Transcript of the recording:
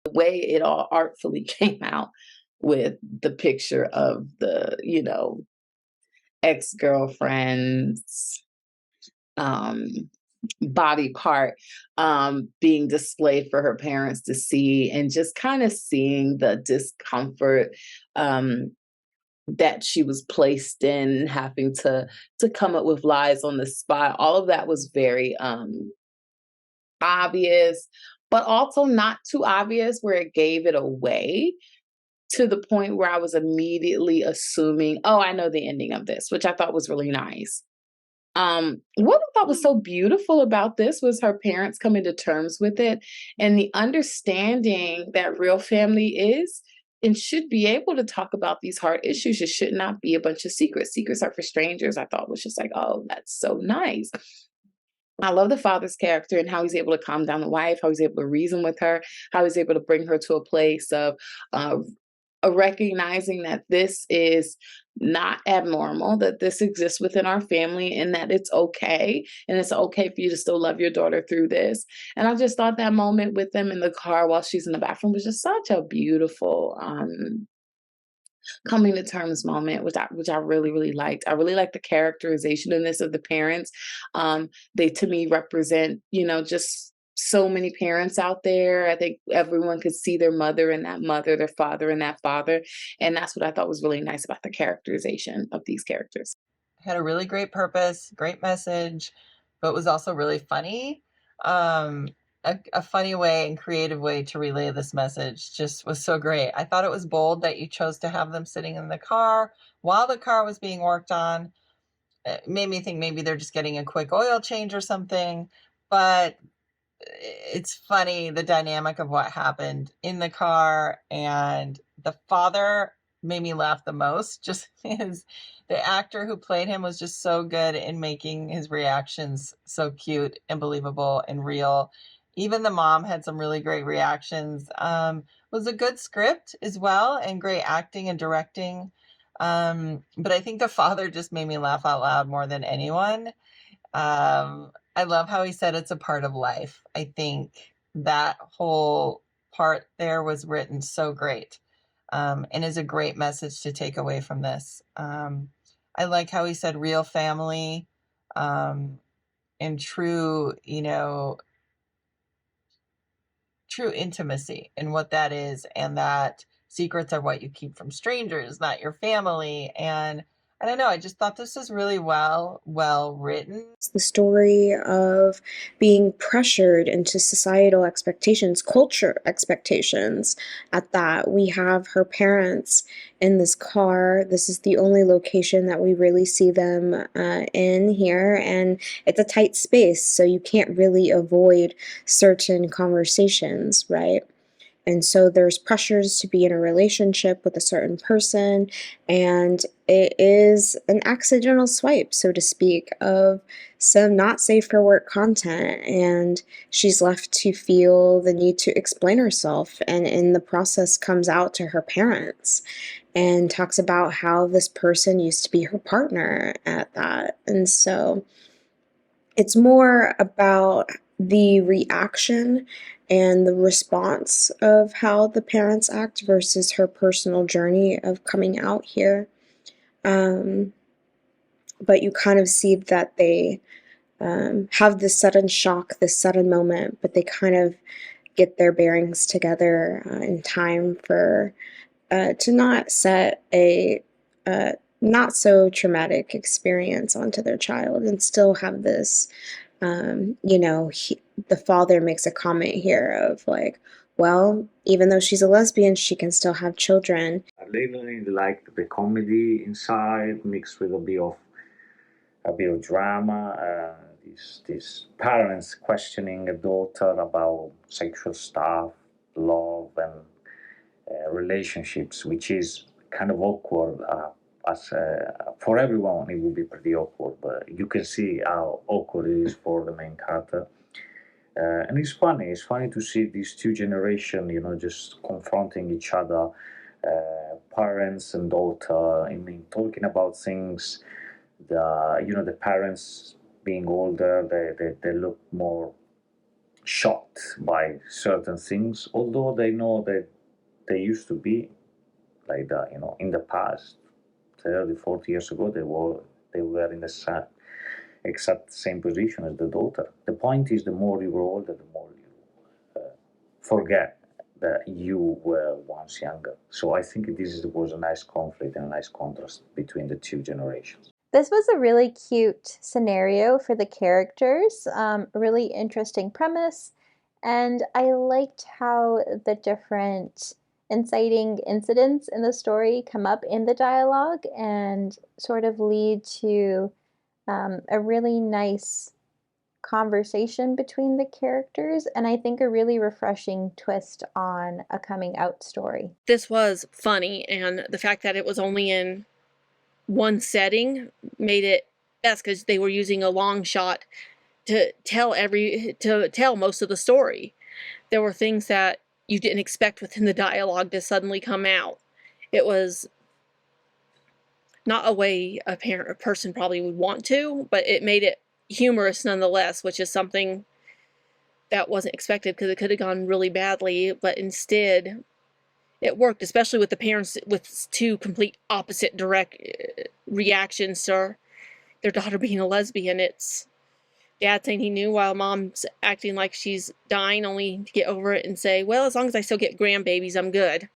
The way it all artfully came out with the picture of the, ex-girlfriend's um body part being displayed for her parents to see, and just kind of seeing the discomfort um that she was placed in, having to come up with lies on the spot. All of that was very obvious, but also not too obvious where it gave it away to the point where I was immediately assuming, oh, I know the ending of this, which I thought was really nice. What I thought was so beautiful about this was her parents coming to terms with it, and the understanding that real family is and should be able to talk about these hard issues. It should not be a bunch of secrets. Secrets are for strangers. I thought was just like, oh, that's so nice. I love the father's character and how he's able to calm down the wife, how he's able to reason with her, how he's able to bring her to a place of uh, recognizing that this is not abnormal, that this exists within our family, and that it's okay. And it's okay for you to still love your daughter through this. And I just thought that moment with them in the car while she's in the bathroom was just such a beautiful coming to terms moment, which I really, really liked. I really liked the characterization in this of the parents. They to me represent, just so many parents out there. I think everyone could see their mother in that mother, their father in that father. And that's what I thought was really nice about the characterization of these characters. Had a really great purpose, great message, but was also really funny. Um, a funny way and creative way to relay this message just was so great. I thought it was bold that you chose to have them sitting in the car while the car was being worked on. It made me think maybe they're just getting a quick oil change or something, but it's funny the dynamic of what happened in the car, and the father made me laugh the most. Just his the actor who played him was just so good in making his reactions so cute and believable and real. Even the mom had some really great reactions. Was a good script as well, and great acting and directing. But I think the father just made me laugh out loud more than anyone. I love how he said it's a part of life. I think that whole part there was written so great, and is a great message to take away from this. I like how he said real family, um, and true, true intimacy and what that is, and that secrets are what you keep from strangers, not your family. And I don't know, I just thought this was really well written. It's the story of being pressured into societal expectations, culture expectations. At that, we have her parents in this car. This is the only location that we really see them in here, and it's a tight space, so you can't really avoid certain conversations, right? And so there's pressures to be in a relationship with a certain person, and it is an accidental swipe, so to speak, of some not safe for work content. And she's left to feel the need to explain herself, and in the process comes out to her parents and talks about how this person used to be her partner at that. And so it's more about the reaction and the response of how the parents act versus her personal journey of coming out here. Um, but you kind of see that they have this sudden shock, this sudden moment, but they kind of get their bearings together in time for to not set a not so traumatic experience onto their child and still have this the father makes a comment here of like, well, even though she's a lesbian, she can still have children. I really like the comedy inside, mixed with a bit of drama. These parents questioning a daughter about sexual stuff, love, and relationships, which is kind of awkward. As For everyone, it would be pretty awkward, but you can see how awkward it is for the main character. And it's funny. It's funny to see these two generations, just confronting each other, parents and daughter. I mean, talking about things. The parents being older, they look more shocked by certain things, although they know that they used to be like that. In the past, 30, 40 years ago, they were in the exact same position as the daughter. The point is, the more you grow older, the more you forget that you were once younger. So I think was a nice conflict and a nice contrast between the two generations. This was a really cute scenario for the characters, really interesting premise, and I liked how the different inciting incidents in the story come up in the dialogue and sort of lead to a really nice conversation between the characters, and I think a really refreshing twist on a coming out story. This was funny, and the fact that it was only in one setting made it best because they were using a long shot to tell most of the story. There were things that you didn't expect within the dialogue to suddenly come out. It was not a way a person probably would want to, but it made it humorous nonetheless, which is something that wasn't expected because it could have gone really badly, but instead it worked, especially with the parents with two complete opposite direct reactions to their daughter being a lesbian. It's dad saying he knew while mom's acting like she's dying, only to get over it and say, well, as long as I still get grandbabies, I'm good.